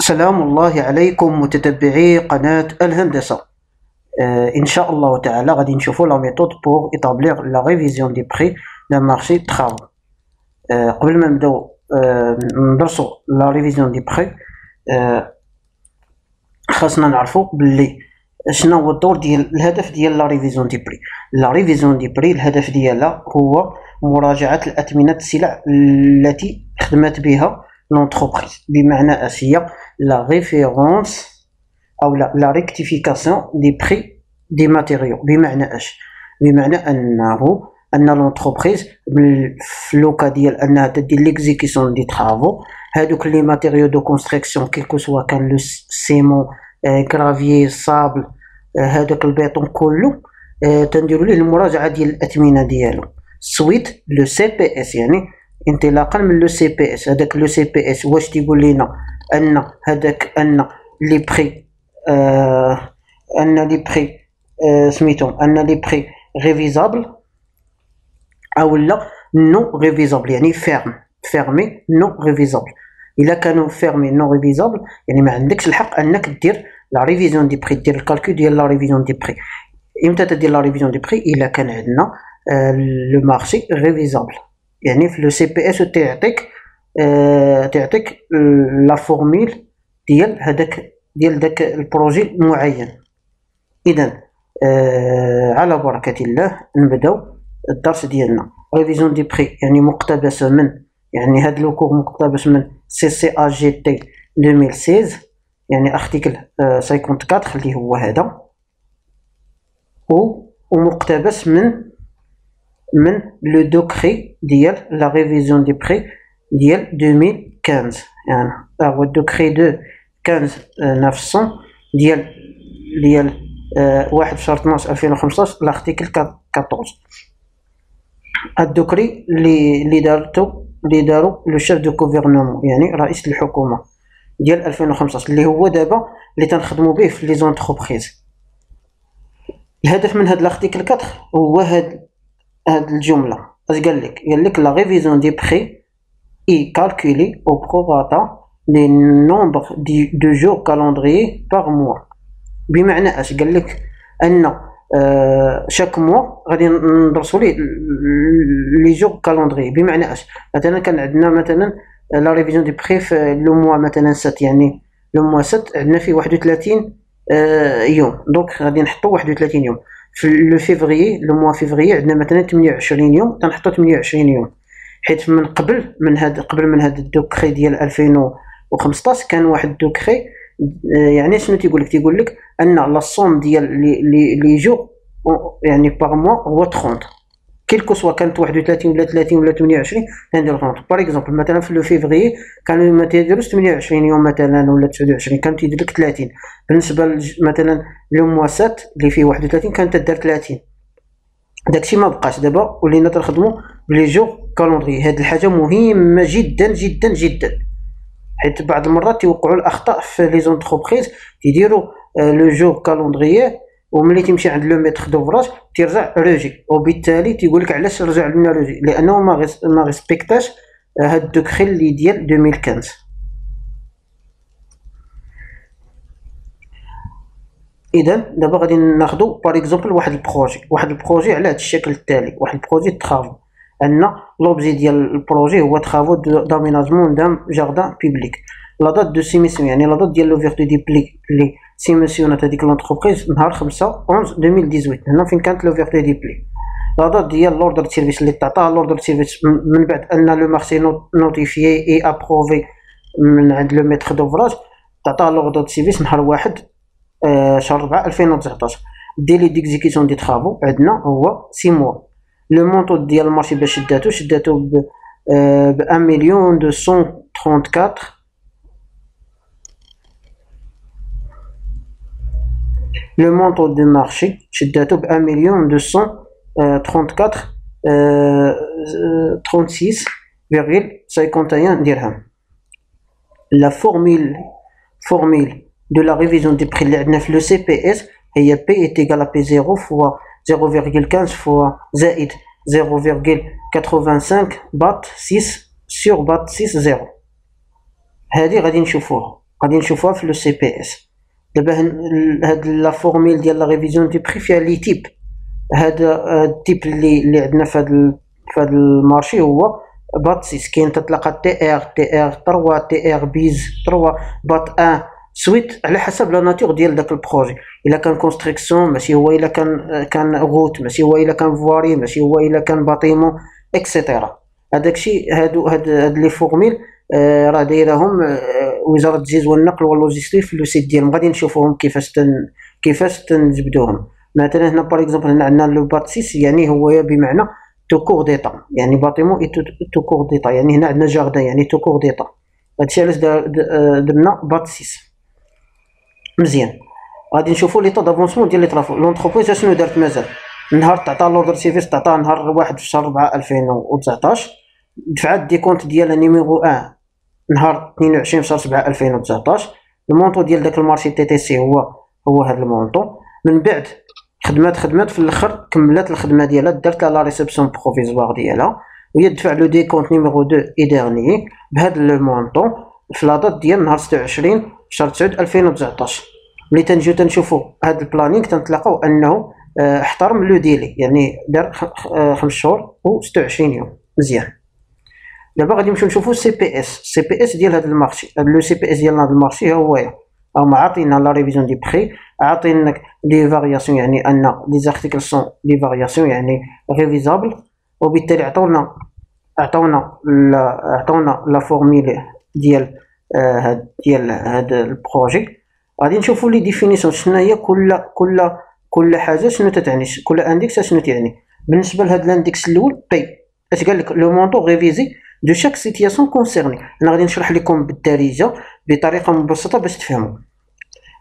سلام الله عليكم متتبعي قناة الهندسة. إن شاء الله تعالى غادي نشوفوا لا ميثود بور établir la révision des prix d'un marché de travaux. قبل ما نبداو ندرسوا لا ريفيزيون دي بري، خاصنا نعرفوا باللي شنو هو الدور ديال الهدف ديال لا ريفيزيون دي بري. لا ريفيزيون دي بري الهدف ديالها هو مراجعة الأثمنة السلع التي خدمت بها لونتربريز، بمعنى هي لا ريفيرونس او لا ريكتيفيكاسيون دي بري دي ماتيريو. بمعنى ان لونتربريز في لوكا ديال انها تدير ليكزيكسيون دي طرافو، هادوك لي ماتيريو دو كونستركسيون كيلكو سوا كان لو سيمون، غرافيي، صابل، هذاك البيطون كله، تنديروا ليه المراجعه ديال الاثمنه ديالو سويت لو سي بي اس. يعني انطلاقا من لو سي بي اس، هذاك لو سي بي اس واش تيقول لنا ان هذاك ان لي بري ان لي بري سميتهم ان لي بري ريفيزابل او لا نو ريفيزابل، يعني فيرمي نو ريفيزابل. الا كانوا فيرمي نو ريفيزابل يعني ما عندكش الحق انك دير لا ريفيزيون دي بري، دير الكالكول ديال لا ريفيزيون دي بري. امتى تدير لا ريفيزيون دي بري؟ الا كان عندنا لو مارشي ريفيزابل، يعني في لو سي بي اس تعطيك لا فورميل ديال هذاك ديال داك البروجي المعين. اذا على بركه الله نبداو الدرس ديالنا. ريفيزيون دي بري يعني مقتبسه من، يعني هذا لو كور مقتبس من سي سي ا جي تي 2016، يعني ارتيكل 54 اللي هو هذا، ومقتبس من لو دوكري ديال لا ريفيزيون دي بري ديال 2015. يعني هو الدوكري دو 15 900 ديال 1 شهر 12 2015، لارتيكل 14. الدوكري اللي دارو لو شيف دو غوفرنمون، يعني رئيس الحكومه ديال 2015، اللي هو دابا اللي تنخدموا به في لي زونتربريز. الهدف من هاد لارتيكل 4 هو هاد الجمله. اش قال لك لا ريفيزيون دي بري اي كالكولي او بروراتا لي نومبر دو جور كالندريي بار موا. بمعنى اش قال لك ان شاك موا غادي ندرسوا ليه لي جور كالندريي. بمعنى اش؟ مثلا كان عندنا مثلا لا ريفيزيون دي بري في لو موا مثلا 7، يعني لو موا 7 عندنا فيه 31 يوم، دونك غادي نحطوا 31 يوم. في لو فيفري، لو موا فيفري عندنا مثلا 28 يوم، تنحطوا 28 يوم، حيت من قبل من هذا الدوكري ديال 2015 كان واحد الدوكري. يعني شنو تيقول لك ان لا صوم ديال لي جو يعني باغ موا هو 30، كيلكو سوا كانت 31 ولا 30 ولا 28 ندير 30. باغ اكزومبل مثلا في لو فيفري كانوا ما تيديروش 28 يوم مثلا ولا 29، كان تيدير لك 30. بالنسبه مثلا لو موا 7 اللي فيه 31 كانت تدار 30. داكشي ما بقاش، دابا ولينا تنخدموا بلي جور كالندري. هاد الحاجه مهمه جدا جدا جدا، حيت بعض المرات توقعوا الاخطاء في لي زونتربريز، تيديروا لو جور كالندري وملي تمشي عند لو ميتر دوفراج تيرجع روجي، وبالتالي تيقول لك علاش رجع لنا روجي، لانه ما ريسبكتاش هاد الدوكري اللي ديال 2015. اذا دابا غادي ناخذوا باغ اكزومبل واحد البروجي على هذا الشكل التالي، واحد البروجي طرافو. ان لوبجي ديال البروجي هو طرافو داميناجمون دام جاردان بيبليك. لا دات دو سيميسيون، يعني لا دات ديال لوفيرتو دي بلي اللي سيميسيونات هذيك لونتربريز نهار 5/11/2018، هنا فين كانت لوفيرتو دي بلي. لا دات ديال لوردر دو سيرفيس اللي تعطاها لوردر دو سيرفيس من بعد ان لو مارشي نوتيفيي اي ابروفي من عند لو ميتر دوفراج، تعطاها لوردر دو سيرفيس نهار 1 شهر 4 2019. ديلي ديكزيكسيون دي طرافو عندنا هو 6 موا. لو مونطو ديال المارشي باش شداتو ب 1,234,000. لو مونطو دو مارشي شداتو ب 1,234,36,51 درهم. لا فورميل de la révision des prix اللي عندنا في لو سي بي اس هي P est égal à P0 fois 0,15 fois زائد 0,85 بات 6 sur بات 6 0. هذه غادي نشوفوها غادي نشوفوها في لو سي بي اس. دابا هاد لا فورميل ديال لا ريفيزيون دي بري فيها لي تيب. هذا التيب اللي عندنا في هاد المارشي هو بات 6. كاين تتلقى تي ار 3 تي ار بيز 3 بات 1 سويت على حسب لا ناتور ديال داك البروجي. الا كان كونستركسيون ماشي هو، الا كان روت ماشي هو، الا كان فواري ماشي هو، الا كان باتيمون اكسيتيرا. هذاك الشيء هاد لي فورميل راه دايرهم وزاره التجهيز والنقل واللوجيستيك في لو سيت ديالهم. غادي نشوفوهم كيفاش تنجبدوهم. مثلا هنا باغ اكزومبل هنا عندنا لو بات 6 يعني هو بمعنى تو كور ديتا، يعني باتيمون اي تو كور ديتا. يعني هنا عندنا جاردان يعني تو كور ديتا. هادشي علاش درنا بات 6. مزيان. غادي نشوفوا لي طو دافونسمون ديال لي طرافو. لونتربريز شنو دارت مازال نهار تعطى لوردر سيفيس، تعطى نهار 1 في شهر 4 2019. دفعات دي كونت ديالها نيميرو 1 نهار 22 في شهر 7 2019. المونطو ديال داك المارشي تي تي سي هو هذا المونطو. من بعد خدمات في الاخر، كملات الخدمه ديالها، دارت لها لا ريسبسيون بروفيزوار ديالها، وهي دفع لو دي كونت نيميرو 2 اي ديرني بهذا لو مونطو في لا دات ديال نهار 26 شهر 9 2019. ملي تنجيو تنشوفوا هذا البلانينغ تنتلاقاو انه احترم لو ديلي، يعني دار 5 شهور و26 يوم. مزيان. دابا غادي نمشيو نشوفوا سي بي اس ديال هذا المارشي. هذا لو سي بي اس ديال هذا المارشي هو ما عاطينا لا ريفيزيون دي بري، عاطينك دي فارياسيون، يعني ان لي زارتيكل سون دي فارياسيون يعني ريفيزابل، وبالتالي عطاونا لا فورميل ديال هذا البروجي. غادي نشوفوا لي ديفينيسيون شنو هي كل حاجه شنو تتعني، كل اندكس شنو تعني. بالنسبه لهذا الاندكس الاول بي اش قال لك لو مونطو ريفيزي دو شاك سيتياسيون كونسيرني. انا غادي نشرح لكم بالدارجه بطريقه مبسطه باش تفهموا.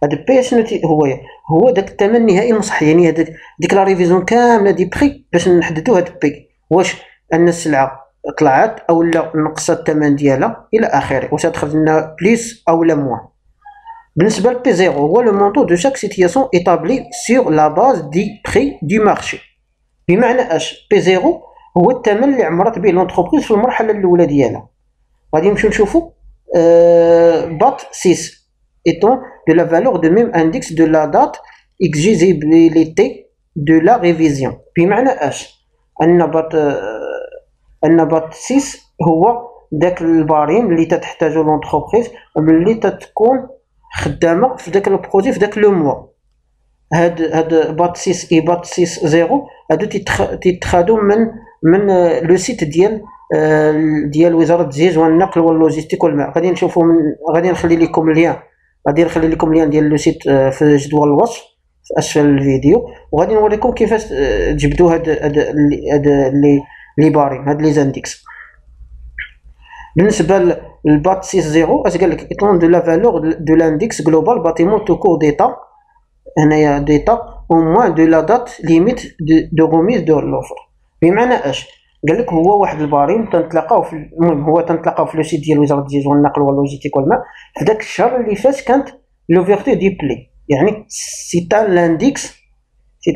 هذا بي شنو هو داك الثمن النهائي المصح، يعني هذاك ديك لا ريفيزيون كامله دي بري باش نحددوا هذا بي، واش ان السلعه طلعت او لا نقص الثمن ديالها الى اخره، واش تخرج لنا بليس او لا موان. بالنسبه لبي زيرو هو لو مونطو دو شاك سيتياسيون ايطابلي سور لا باز دي بري دو مارشي. بمعنى اش بي زيرو هو الثمن اللي عمرت به لونتربريز في المرحله الاولى ديالها. غادي نمشيو نشوفوا بات 6 étant de la valeur de même index de la date exigibilité de la révision. بمعنى اش ان بات 6 هو داك الباريم اللي تحتاجو لونتربريز ملي تتكون خدامه في داك البروجي في داك لو موا. هاد بات 6 اي بات 6 0 هادو تيتخادو من لو سيت ديال وزاره التجهيز والنقل واللوجيستيك والماء. غادي نخلي لكم اللين ديال لو سيت في جدول الوصف في اسفل الفيديو، وغادي نوريكم كيفاش تجبدوا هاد لي باريم، هاد لي زاندكس. بالنسبه للبات 6 0 اش قال لك ايطون دو لا فالور دو لاندكس جلوبال باتيمون تو كور ديتا، هنايا ديتا او موان دو لا دات ليميت دو روميز دو لوفر. بمعنى اش قال لك هو واحد الباريم تنتلاقاو في لو سيت ديال وزاره التجهيز والنقل واللوجيستيك والماء في داك الشهر اللي فات كانت لوفيرتي دي بلي، يعني سي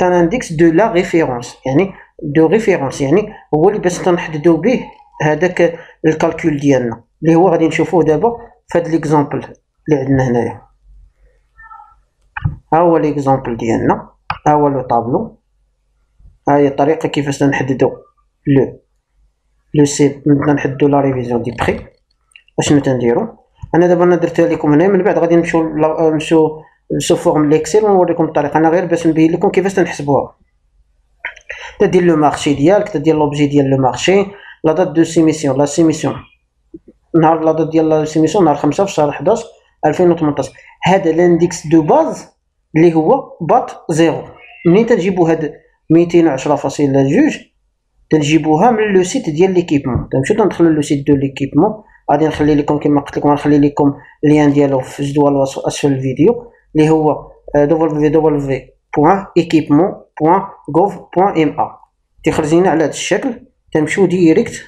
ان اندكس دو لا ريفيرونس، يعني دو ريفيرونس، يعني هو اللي باش تنحددوا به هذاك الكالكول ديالنا اللي هو غادي نشوفوه دابا في هذا ليكزامبل اللي عندنا هنايا. ها هو ليكزامبل ديالنا، ها هو لو طابلو، ها هي الطريقه كيفاش نحددوا لو سي نحددوا لا ريفيزيون دي بري. اشنو تنديروا انا دابا درتها لكم هنا، من بعد غادي نمشيو فورم ليكسيل ونوريكم الطريقه. انا غير باش نبين لكم كيفاش تنحسبوها. تدير لو مارشي ديالك، تدير لوبجي ديال لو مارشي، لا دات دو سيميسيون، لا سيميسيون نهار لا دات ديال لا سيميسيون نهار 5 في شهر 11 2018. هذا الاندكس دو باز اللي هو بات 0. منين تنجيبوا هاد 210.2 تنجيبوها من لو سيت ديال ليكيبمون. تنمشيو تندخلوا لو سيت دو ليكيبمون، غادي نخلي لكم كما قلت لكم غنخلي لكم اللين ديالو في جدول الوصف اسفل الفيديو اللي هو www.equipement.gov.ma. تيخرج لنا على هذا الشكل. تنمشيو ديريكت،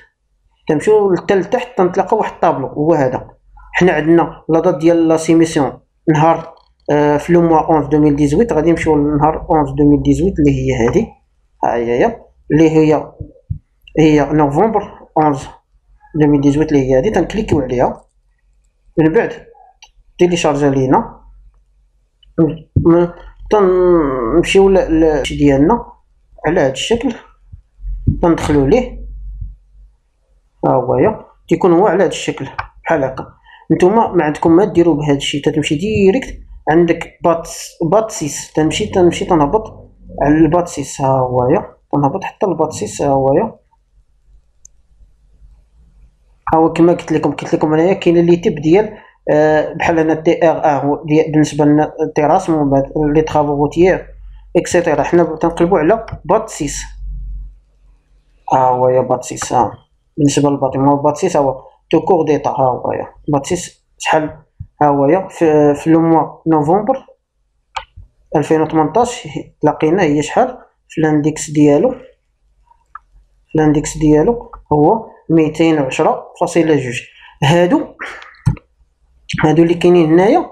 تنمشيو حتى لتحت تنتلاقاو واحد الطابلو هو هذا. حنا عندنا لا دات ديال لا سيميسيون نهار في لو موا 11 2018. غادي نمشيو لنهار 11 2018 اللي هي هذه، ها هي اللي هي نوفمبر 11 2018 اللي هي هذه. تنكليكيو عليها، من بعد تيليشارجا لينا. تنمشيو للشي ديالنا على هذا الشكل، تندخلوا ليه، ها هويا تيكون هو على هذا الشكل بحال هكا. نتوما ما عندكم ما ديروا بهذا الشيء، تتمشي ديريكت عندك بات 6، تنمشي تنهبط على البات 6، ها هويا تنهبط حتى البات 6، ها هويا. ها هو كما قلت لكم انايا كاين اللي تيب ديال بحال هنا تي ار بالنسبه لنا تيراس، من بعد لي طرافو روتيير اكسيتيرا، حنا تنقلبوا على بات 6، ها هويا بات 6. ها بالنسبه للباطيمون بات 6 هو تو كور ديتا، ها هويا بات 6 شحال، ها هويا في لو موا نوفمبر 2018 لقينا هي شحال في الاندكس ديالو، هو 210.2. هادو اللي كاينين هنايا،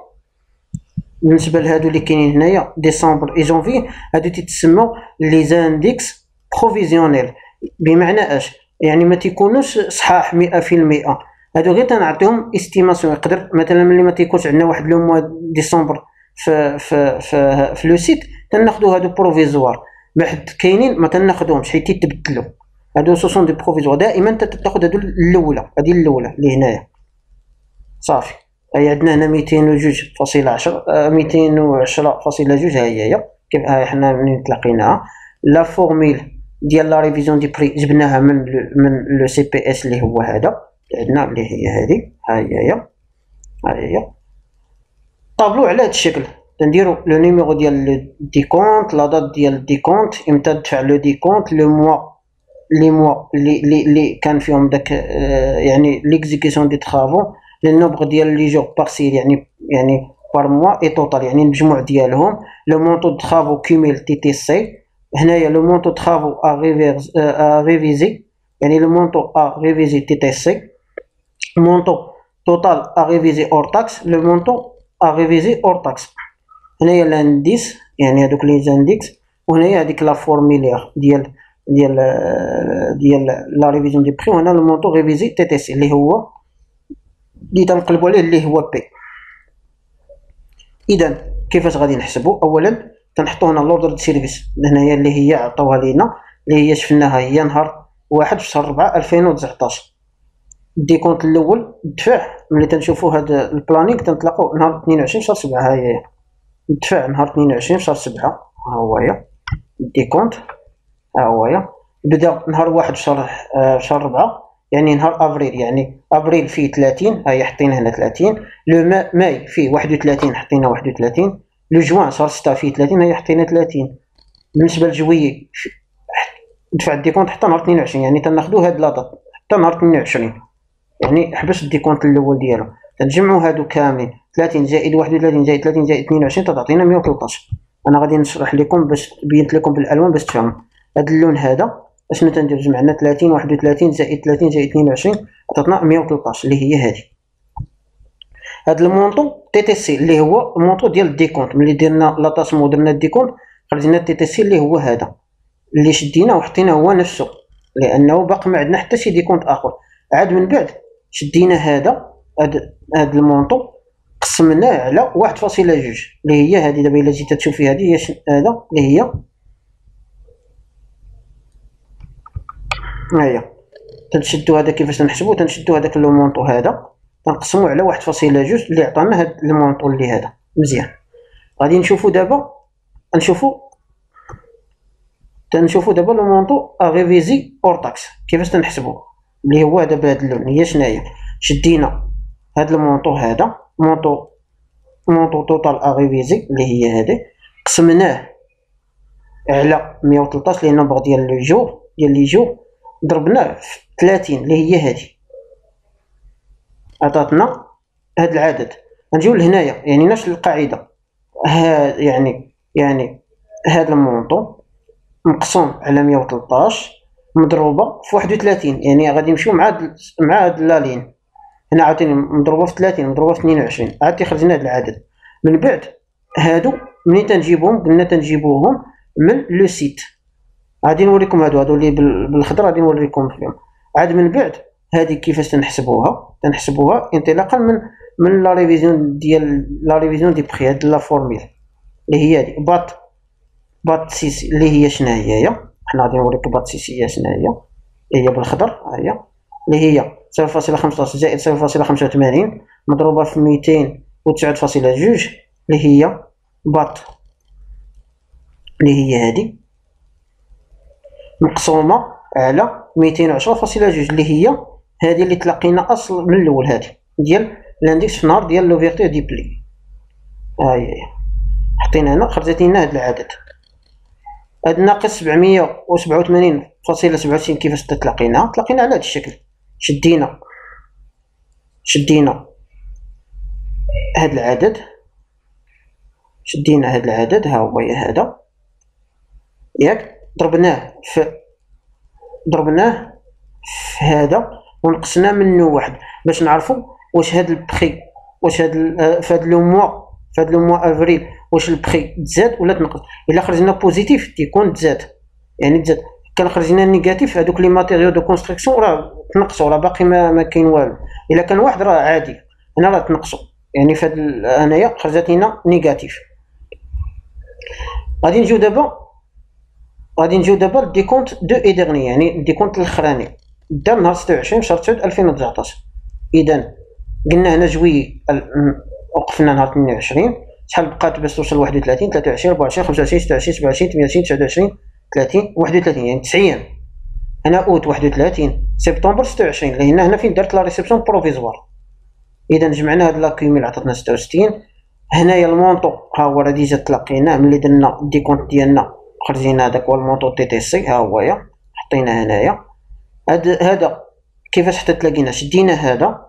بالنسبه لهادو اللي كاينين هنايا ديسمبر اي جونفي، هادو تيتسموا لي زاندكس بروفيزيونيل. بمعنى اش؟ يعني ما تيكونوش صحاح 100%، هادو غير تنعطيهم استيماسيون. يقدر مثلا ملي ما تيكونش عندنا واحد لو موا ديسمبر في لو سيت تناخذوا هادو بروفيزوار، بعد كاينين ما تناخذوهمش حيت يتبدلوا. هادو سوسون دي بروفيزوار، دائما تاخذ هادو الاولى، هذه الاولى اللي هنايا صافي. هي عندنا هنا 202.10 210.2، ها هي كيف حنا منين تلاقيناها. لا فورميل ديال لا ريفيزيون دي بري جبناها من لو سي بي اس اللي هو هذا عندنا، اللي هي هذه، ها هي طابلو على هذا الشكل. تنديرو لو نيميرو ديال ديكونت، لا دات ديال ديكونت، امتى دفع لو ديكونت، لو موا اللي كان فيهم داك يعني ليكزيكسيون دي طرافو، لو نومبر ديال لي جور بارسيل يعني بار موا اي توتال يعني المجموع ديالهم، لو مونطو دو طرافو كوميل تي تي سي. هنايا لو مونطو دو طرافو ا ريفيزي، يعني لو مونطو ا ريفيزي تي تي سي، مونطو توتال ا ريفيزي اور تاكس، لو مونطو ا ريفيزي اور تاكس. هنايا لانديس يعني هادوك لي زانديكس، وهنايا هاديك لا فورميلير ديال لا ريفيزيون دي بري، وهنا لو مونطو ريفيزي تي تي سي اللي هو اللي تنقلبوا عليه اللي هو بي. اذا كيفاش غادي نحسبوا؟ اولا تنحطوا هنا لوردر دو سيرفيس هنايا اللي هي عطاوها لينا، اللي هي شفناها هي نهار 1 في شهر 4 2019. الديكونت الاول دفع ملي تنشوفوا هذا البلانينغ تنطلقوا نهار 22 شهر 7، ها هي دفع نهار 22 شهر 7، ها هو هي الديكونت، ها هو هي بدا نهار 1 في شهر 4 يعني نهار افريل، يعني افريل فيه 30، هاي حطينا هنا 30، لو ماي فيه 31 حطينا 31، لو جوان شهر 6 فيه 30، هاي حطينا 30. بالنسبه لجويي دفع الديكونت حتى نهار 22، يعني تناخذوا هاد لاطات حتى نهار 28، يعني حبس الديكونت الاول ديالو. تنجمعوا هادو كاملين 30 زائد 31 زائد 30 زائد 22 تعطينا 113. انا غادي نشرح لكم باش بينت لكم بالالوان باش تفهموا. هاد اللون هذا اشنو تندير؟ جمعنا 30 31 زائد 30 زائد 22 عطاتنا 113 اللي هي هذه. هاد المونطو تي تي سي اللي هو المونطو ديال الديكونت، ملي درنا لاطاسمون ودرنا الديكونت خرجنا تي تي سي اللي هو هذا اللي شديناه وحطيناه هو نفسه، لانه باقي ما عندنا حتى شي ديكونت اخر. عاد من بعد شدينا هذا المونطو قسمناه على 1.2 اللي هي هذه. دابا الا جيت تشوفي هذه هي هذا اللي هي هيا. تنشدو هذا كيفاش تنحسبو؟ تنشدو هذاك لو مونطو هذا تنقسمو على 1.2 اللي عطانا هذا المونطو اللي هذا مزيان. غادي نشوفو دابا تنشوفو دابا لو مونطو ا ريفيزي اور تاكس كيفاش تنحسبو، اللي هو هذا بهذا اللون. هي شناهي؟ شدينا هذا المونطو هذا مونطو توتال ا ريفيزي اللي هي هذه، قسمناه على 113 لان نومبر ديال لي جور ضربناه في 30 اللي هي هذه عطاتنا هذا العدد. نجيو لهنايا يعني نفس القاعده، يعني هذا المونطو مقسوم على 113 مضروبه في 31، يعني غادي نمشيو مع هاد لا لين هنا عاوتاني مضروبه في 30 مضروبه في 22 عاد تيخرجنا هذا العدد. من بعد هادو منين تنجيبوهم؟ قلنا تنجيبوهم من لو سيت. غادي نوريكم هادو اللي بالخضر غادي نوريكم فيهم. عاد من بعد هذه كيفاش تنحسبوها انطلاقا من لا ريفيزيون ديال لا ريفيزيون دي بري. هاد لا فورميل اللي هي هادي بات 6 اللي هي شنو هي حنا غادي نوريك بات 6 هي شنو هي بالخضر. ها هي اللي هي 0.15 زائد 0.85 مضروبه في 209.2 اللي هي بات اللي هي هادي مقسومه على 210.2 اللي هي هادي اللي تلقينا اصل من الاول. هادي ديال لانديكس في نهار ديال لوفيرتور دي بلي. ها هي حطينا هنا خرجت لنا هاد العدد. هاد ناقص 787.67 كيفاش تلقينا على هاد الشكل. شدينا هاد العدد، ها هو هذا ياك، ضربناه في هذا ونقصنا منه واحد باش نعرفوا واش هاد البخي واش هاد فهاد لو موا افريل واش البخي تزاد ولا تنقص. الا خرجنا بوزيتيف تيكون تزاد، يعني تزاد. كان خرجنا نيجاتيف هذوك لي ماتيريو دو كونستركسيون راه تنقصوا، راه باقي ما كاين والو. الا كان واحد راه عادي، هنا راه تنقصوا. يعني فهاد انايا خرجت لنا نيجاتيف. غادي نجيو دابا للديكونت دو اي ديرني، يعني الديكونت الاخراني دار نهار 26 شهر 9 2019. اذا قلنا هنا جويي وقفنا نهار 28. شحال بقات باش توصل 31 23 24 25 26 27 28 29 30 31 يعني 9 ايام. هنا اوت 31 سبتمبر 26 اللي هنا فين درت لا ريسبسيون بروفيزوار. اذا جمعنا هاد لاكيوميل عطاتنا 66. هنايا المونطو ها هو راه ديجا تلاقيناه ملي درنا الديكونت ديالنا، خرجينا هذاك هو المونطو تي تي سي. ها هويا حطينا هنايا. هذا كيفاش حتى تلاقينا شدينا هذا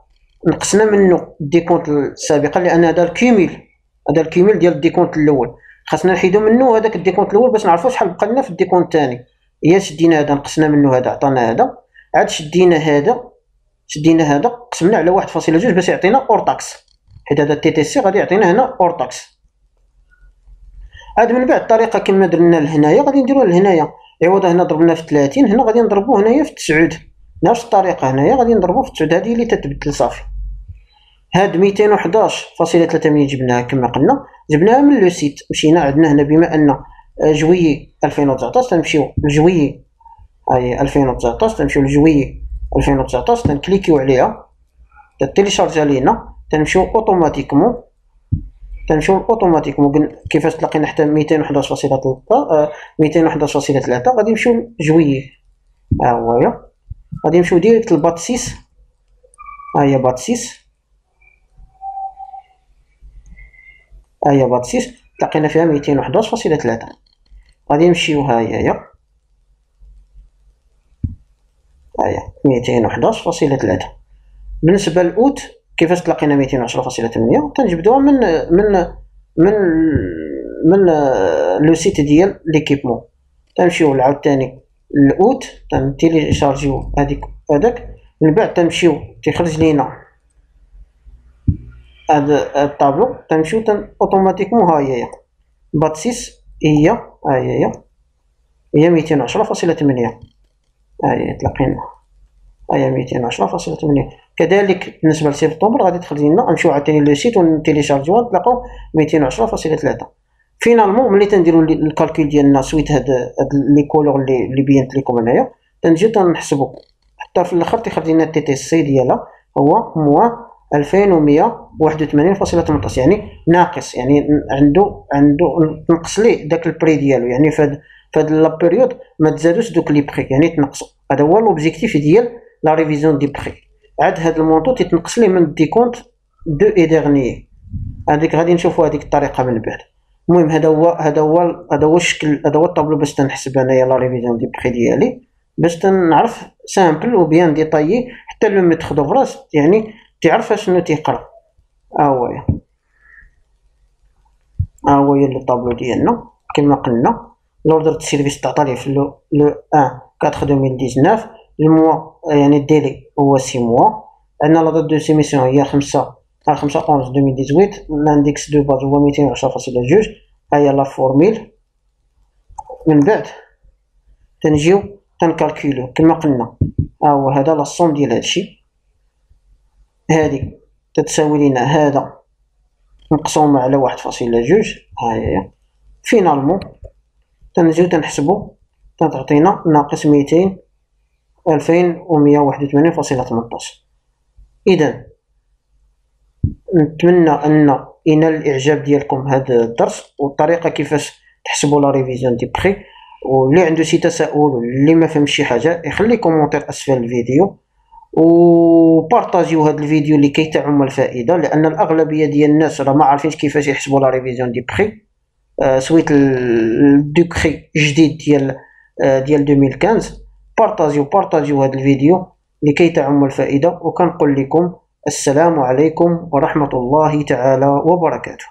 نقصنا منه الديكونت السابقه، لان هذا الكيميل ديال الديكونت الاول خاصنا نحيدو منه هذاك الديكونت الاول باش نعرفوا شحال بقى لنا في الديكونت الثاني. هي شدينا هذا نقصنا منه هذا عطانا هذا، عاد شدينا هذا قسمنا على 1.2 باش يعطينا اور تاكس، حيت هذا تي تي سي غادي يعطينا هنا اور تاكس. عاد من بعد الطريقه كما درنا لهنايا غادي نديروها لهنايا. عوض هنا ضربنا في 30 هنا غادي نضربوه هنايا في 9. نفس الطريقه هنايا غادي نضربوه في 9. هذه اللي تتبدل صافي. هاد 211.3 ملي جبناها كما قلنا جبناها من لو سيت. مشينا عندنا هنا بما ان جويي 2019 تنمشيو لجويي 2019 تنمشيو لجويي 2019 تنكليكيو عليها تيليشارجا لينا تنمشيو اوتوماتيكمون كيفاش تلاقينا حتى 211.3 غادي نمشيو لجويي. ها هويا غادي نمشيو ديريكت لبات 6. ها هي بات 6 تلاقينا فيها 211.3. غادي نمشيو ها هي 211.3. بالنسبه للاوت كيفاش تلاقينا 210.8 تنجبدوها من لو سيت ديال ليكيبمون. تنمشيو عاوتاني الاوت تنتيليشارجيو هذاك من بعد تنمشيو تيخرج لينا هذا الطابلو تنمشيو اوتوماتيكمون. ها هي بات 6 هي 210.8. ها هي تلاقينا هي 210.8. كذلك بالنسبه لسبتمبر غادي تخرج لنا نمشيو عاوتاني لو سيت ونتيليشارجيوها نلقاو 210.3. فينالمون ملي تنديروا الكالكول ديالنا سويت هاد لي كولور اللي بينت لكم هنايا تنجيو تنحسبوا حتى في الاخر تيخرج لنا التي تي سي ديالها هو موا 2181.18 يعني ناقص، يعني عنده نقص ليه داك البري ديالو. يعني فهاد لا بيريود ما تزادوش دوك لي بري، يعني تنقصوا. هذا هو لوبجيكتيف ديال لا ريفيزيون دي بري. عاد هاد المونطو تيتنقص ليه من الديكونت دو اي ديرنيي. هذيك غادي نشوفوا هذيك الطريقه من بعد. المهم هذا هو الشكل، هذا هو الطابلو باش تنحسب انايا لا ريفيزيون دي بري ديالي باش تنعرف سامبل و بيان ديطايي حتى لو ميتر دوفراج يعني تعرف شنو تيقرا. ها هو لو طابلو ديالنا كما قلنا. لوردر دو سيرفيس تعطى ليه في لو 1 4 2019 الموا يعني الديلي هو 6 موا. عندنا لا دات دو سيميسيون هي 5 11 2018. لانديكس دو باز هو 210.2. ها هي لا فورميل. من بعد تنجيو تنكالكولو كما قلنا. ها هو هذا لا صوم ديال هادشي. هادي تتساوي لنا هذا مقسومة على 1.2. ها هي فينالمون تنجيو تنحسبو تعطينا ناقص 2181.18. إذا نتمنى أن ينال الإعجاب ديالكم هذا الدرس والطريقة كيفاش تحسبوا لا ريفيزيون دي بخي. واللي عنده شي تساؤل واللي ما فهمش شي حاجه يخلي كومونتير اسفل الفيديو، وبارطاجيو هذا الفيديو لكي تعم الفائده، لان الاغلبيه ديال الناس راه ما عارفينش كيفاش يحسبوا لا ريفيزيون دي بخي سويت الدوكري جديد ديال 2015. بارطاجيو هذا الفيديو لكي تعم الفائده، وكنقول لكم السلام عليكم ورحمه الله تعالى وبركاته.